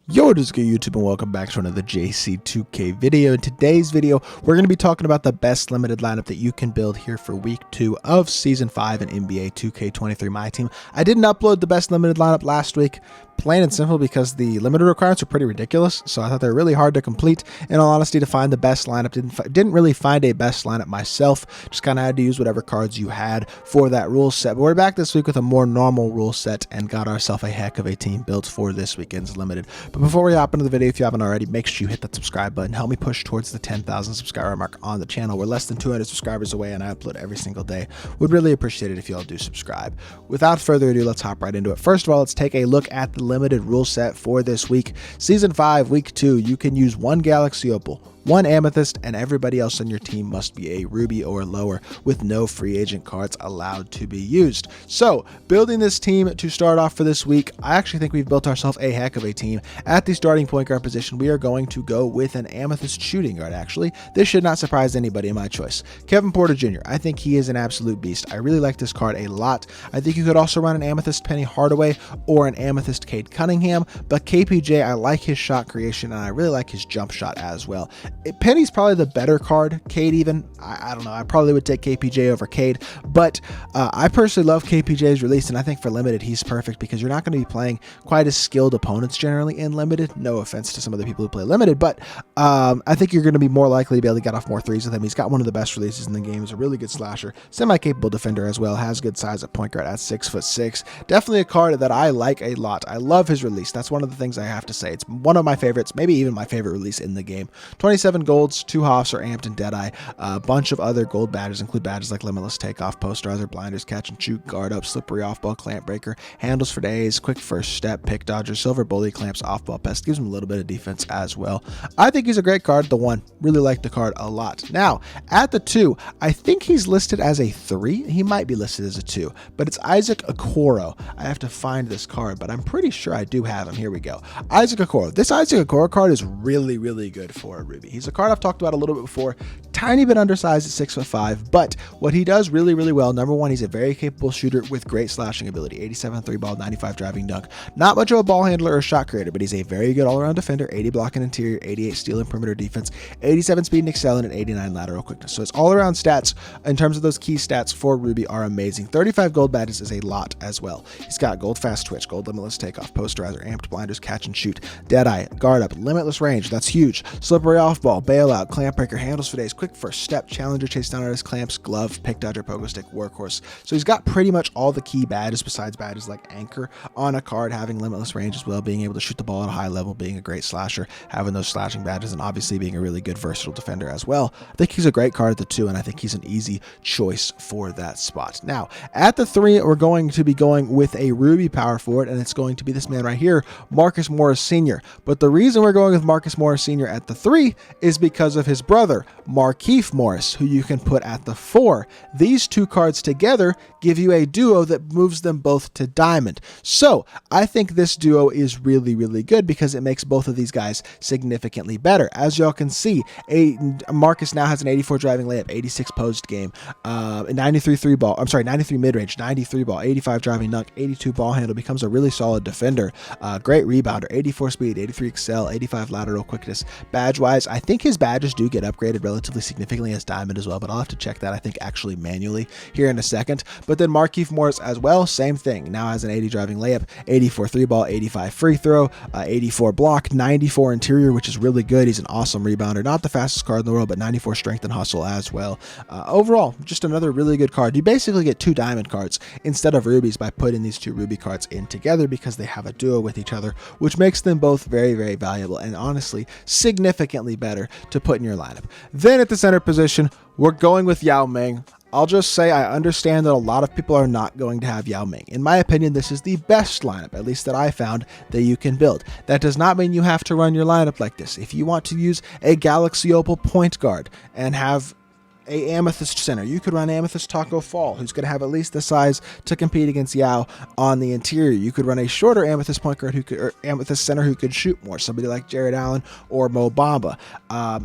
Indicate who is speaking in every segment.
Speaker 1: Yo, what is good YouTube, and welcome back to another JC2K video. In today's video, we're going to be talking about the best limited lineup that you can build here for week 2 of season 5 in NBA 2K23 MyTEAM. I didn't upload the best limited lineup last week, plain and simple because the limited requirements are pretty ridiculous, so I thought they were really hard to complete. In all honesty, to find the best lineup, didn't really find a best lineup myself, just kind of had to use whatever cards you had for that rule set. But we're back this week with a more normal rule set and got ourselves a heck of a team built for this weekend's limited. But before we hop into the video, if you haven't already, make sure you hit that subscribe button. Help me push towards the 10,000 subscriber mark on the channel. We're less than 200 subscribers away, and I upload every single day. Would really appreciate it if you all do subscribe. Without further ado, let's hop right into it. First of all, let's take a look at the limited rule set for this week. Season 5, week 2, you can use 1 Galaxy Opal, 1 Amethyst, and everybody else on your team must be a Ruby or lower, with no free agent cards allowed to be used. So, building this team to start off for this week, I actually think we've built ourselves a heck of a team. At the starting point guard position, we are going to go with an Amethyst shooting guard, actually. This should not surprise anybody in my choice. Kevin Porter Jr., I think he is an absolute beast. I really like this card a lot. I think you could also run an Amethyst Penny Hardaway or an Amethyst Cade Cunningham, but KPJ, I like his shot creation, and I really like his jump shot as well. Penny's probably the better card. Cade even, I don't know, I probably would take KPJ over Cade, but I personally love KPJ's release, and I think for limited he's perfect because you're not going to be playing quite as skilled opponents generally in limited. No offense to some of the people who play limited, but I think you're going to be more likely to be able to get off more threes with him. He's got one of the best releases in the game. He's a really good slasher, semi-capable defender as well, has good size at point guard at 6'6". Definitely a card that I like a lot. I love his release. That's one of the things I have to say. It's one of my favorites, maybe even my favorite release in the game. 27 golds, 2 Hoffs are amped and Deadeye. A bunch of other gold badges include badges like Limitless Takeoff, Posterizer, Blinders, Catch and Shoot, Guard Up, Slippery Off-Ball, Clamp Breaker, Handles for Days, Quick First Step, Pick Dodger, Silver Bully, Clamps, Off-Ball Pest, gives him a little bit of defense as well. I think he's a great card, the 1. Really like the card a lot. Now, at the 2, I think he's listed as a 3. He might be listed as a 2, but it's Isaac Okoro. I have to find this card, but I'm pretty sure I do have him. Here we go. Isaac Okoro. This Isaac Okoro card is really, really good for a Ruby. He's a card I've talked about a little bit before. Tiny bit undersized at 6'5", but what he does really, really well, number 1, he's a very capable shooter with great slashing ability. 87 3-ball, 95 driving dunk. Not much of a ball handler or shot creator, but he's a very good all-around defender. 80 block and interior, 88 steal and perimeter defense, 87 speed and excel, and 89 lateral quickness. So his all-around stats, in terms of those key stats for Ruby, are amazing. 35 gold badges is a lot as well. He's got gold fast twitch, gold limitless takeoff, posterizer, amped, blinders, catch and shoot, Deadeye, guard up, limitless range, that's huge, slippery off ball, bailout, clamp breaker, handles for days, quick first step, challenger, chase down artist, clamps, glove, pick dodger, pogo stick, workhorse. So he's got pretty much all the key badges besides badges like anchor on a card, having limitless range as well, being able to shoot the ball at a high level, being a great slasher, having those slashing badges, and obviously being a really good versatile defender as well. I think he's a great card at the 2, and I think he's an easy choice for that spot. Now, at the 3, we're going to be going with a Ruby power forward, and it's going to be this man right here, Marcus Morris Sr. But the reason we're going with Marcus Morris Sr. at the 3 is because of his brother, Markieff Morris, who you can put at the 4. These 2 cards together give you a duo that moves them both to diamond. So I think this duo is really, really good because it makes both of these guys significantly better. As y'all can see, Marcus now has an 84 driving layup, 86 post game, 93 3-ball, I'm sorry, 93 mid-range, 93 ball, 85 driving dunk, 82 ball handle, becomes a really solid defender, great rebounder, 84 speed, 83 excel, 85 lateral quickness. Badge-wise, I think his badges do get upgraded relatively significantly as diamond as well, but I'll have to check that, I think, actually manually here in a second. But then Markieff Morris as well, same thing, now has an 80 driving layup, 84 3-ball, 85 free throw, 84 block, 94 interior, which is really good. He's an awesome rebounder, not the fastest card in the world, but 94 strength and hustle as well. Overall, just another really good card. You basically get 2 diamond cards instead of rubies by putting these 2 ruby cards in together because they have a duo with each other, which makes them both very, very valuable and honestly significantly better to put in your lineup. Then at the center position, we're going with Yao Ming. I'll just say I understand that a lot of people are not going to have Yao Ming. In my opinion, this is the best lineup, at least that I found, that you can build. That does not mean you have to run your lineup like this. If you want to use a Galaxy Opal point guard and have a Amethyst center. You could run Amethyst Taco Fall, who's going to have at least the size to compete against Yao on the interior. You could run a shorter Amethyst point guard or Amethyst center who could shoot more, somebody like Jared Allen or Mo Bamba.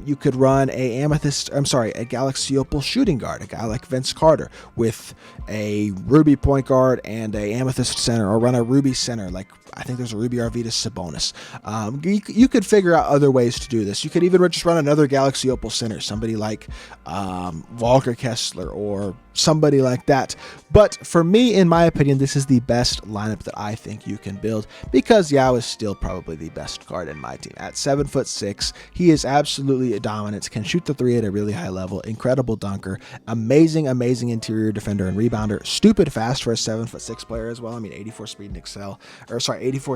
Speaker 1: You could run a Galaxy Opal shooting guard, a guy like Vince Carter, with a Ruby point guard and a Amethyst center, or run a Ruby center, like I think there's a Ruby Arvidas Sabonis. You could figure out other ways to do this. You could even just run another Galaxy Opal center, somebody like Volker Kessler or somebody like that. But for me, in my opinion, this is the best lineup that I think you can build, because Yao is still probably the best guard in my team. At 7'6", he is absolutely dominant, can shoot the three at a really high level, incredible dunker, amazing interior defender and rebounder, stupid fast for a 7'6" player as well. I mean, 84 speed and excel,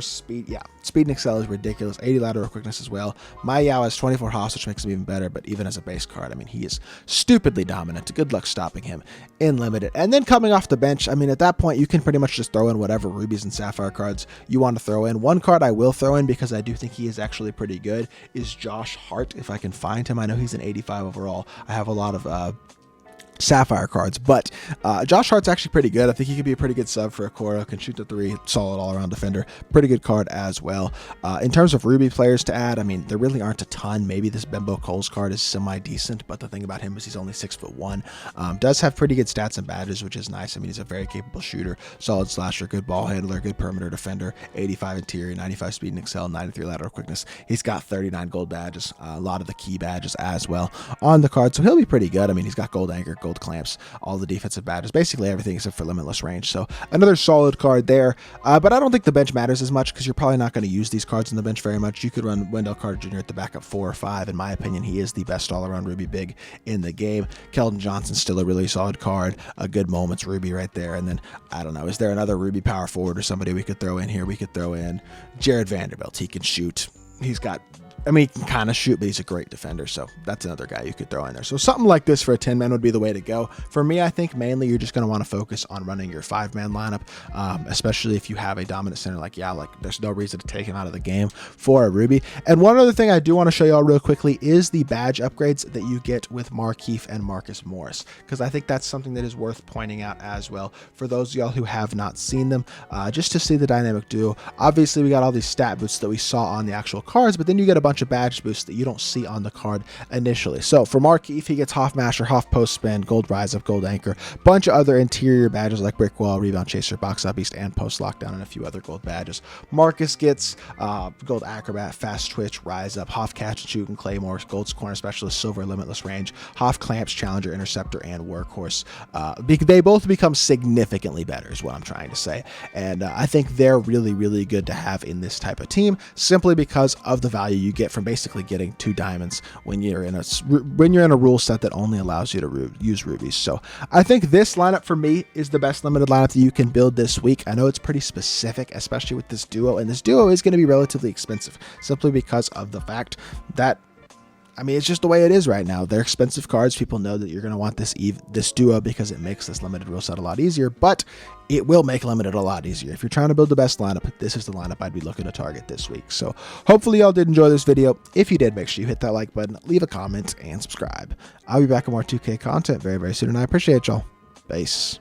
Speaker 1: speed and excel is ridiculous. 80 lateral quickness as well. My Yao has 24 hops, which makes him even better, but even as a base card, I mean, he is stupidly dominant. Good luck stopping him in limited. And then coming off the bench, I mean, at that point, you can pretty much just throw in whatever rubies and sapphire cards you want to throw in. One card I will throw in, because I do think he is actually pretty good, is Josh Hart, if I can find him. I know he's an 85 overall. I have a lot of sapphire cards, but Josh Hart's actually pretty good. I think he could be a pretty good sub for Okoro, can shoot the three, solid all-around defender, pretty good card as well. In terms of Ruby players to add, I mean, there really aren't a ton. Maybe this Bimbo Coles card is semi-decent, but the thing about him is he's only 6'1", does have pretty good stats and badges, which is nice. I mean, he's a very capable shooter, solid slasher, good ball handler, good perimeter defender, 85 interior, 95 speed and excel, 93 lateral quickness. He's got 39 gold badges, a lot of the key badges as well on the card, so he'll be pretty good. I mean, he's got gold anchor, gold clamps, all the defensive badges, basically everything except for limitless range. So another solid card there, but I don't think the bench matters as much, because you're probably not going to use these cards on the bench very much. You could run Wendell Carter Jr. at the backup 4 or 5. In my opinion, he is the best all-around Ruby big in the game. Keldon Johnson's still a really solid card, a good moments Ruby right there. And then, I don't know, is there another Ruby power forward or somebody we could throw in here? We could throw in Jared Vanderbilt. He can shoot. He can kind of shoot, but he's a great defender, so that's another guy you could throw in there. So something like this for a 10-man would be the way to go. For me, I think mainly you're just going to want to focus on running your 5-man lineup, especially if you have a dominant center like Yao. Like, there's no reason to take him out of the game for a Ruby. And one other thing I do want to show y'all real quickly is the badge upgrades that you get with Markieff and Marcus Morris, because I think that's something that is worth pointing out as well for those of y'all who have not seen them, just to see the dynamic duo. Obviously, we got all these stat boosts that we saw on the actual cards, but then you get a bunch of badge boosts that you don't see on the card initially. So for Markieff, he gets Hoff Masher, Hoff Post Spin, Gold Rise Up, Gold Anchor, bunch of other interior badges like Brick Wall, Rebound Chaser, Box Out Beast, and Post Lockdown, and a few other gold badges. Marcus gets Gold Acrobat, Fast Twitch, Rise Up, Hoff Catch and Shoot and Claymore, Gold's Corner Specialist, Silver Limitless Range, Hoff Clamps, Challenger, Interceptor, and Workhorse. They both become significantly better is what I'm trying to say, and I think they're really, really good to have in this type of team, simply because of the value you get from basically getting 2 diamonds when you're in a rule set that only allows you to use rubies. So I think this lineup for me is the best limited lineup that you can build this week. I know it's pretty specific, especially with this duo, and this duo is going to be relatively expensive simply because of the fact that, I mean, it's just the way it is right now. They're expensive cards. People know that you're going to want this duo because it makes this limited rule set a lot easier, but it will make limited a lot easier. If you're trying to build the best lineup, this is the lineup I'd be looking to target this week. So hopefully y'all did enjoy this video. If you did, make sure you hit that like button, leave a comment, and subscribe. I'll be back with more 2K content very, very soon, and I appreciate y'all. Peace.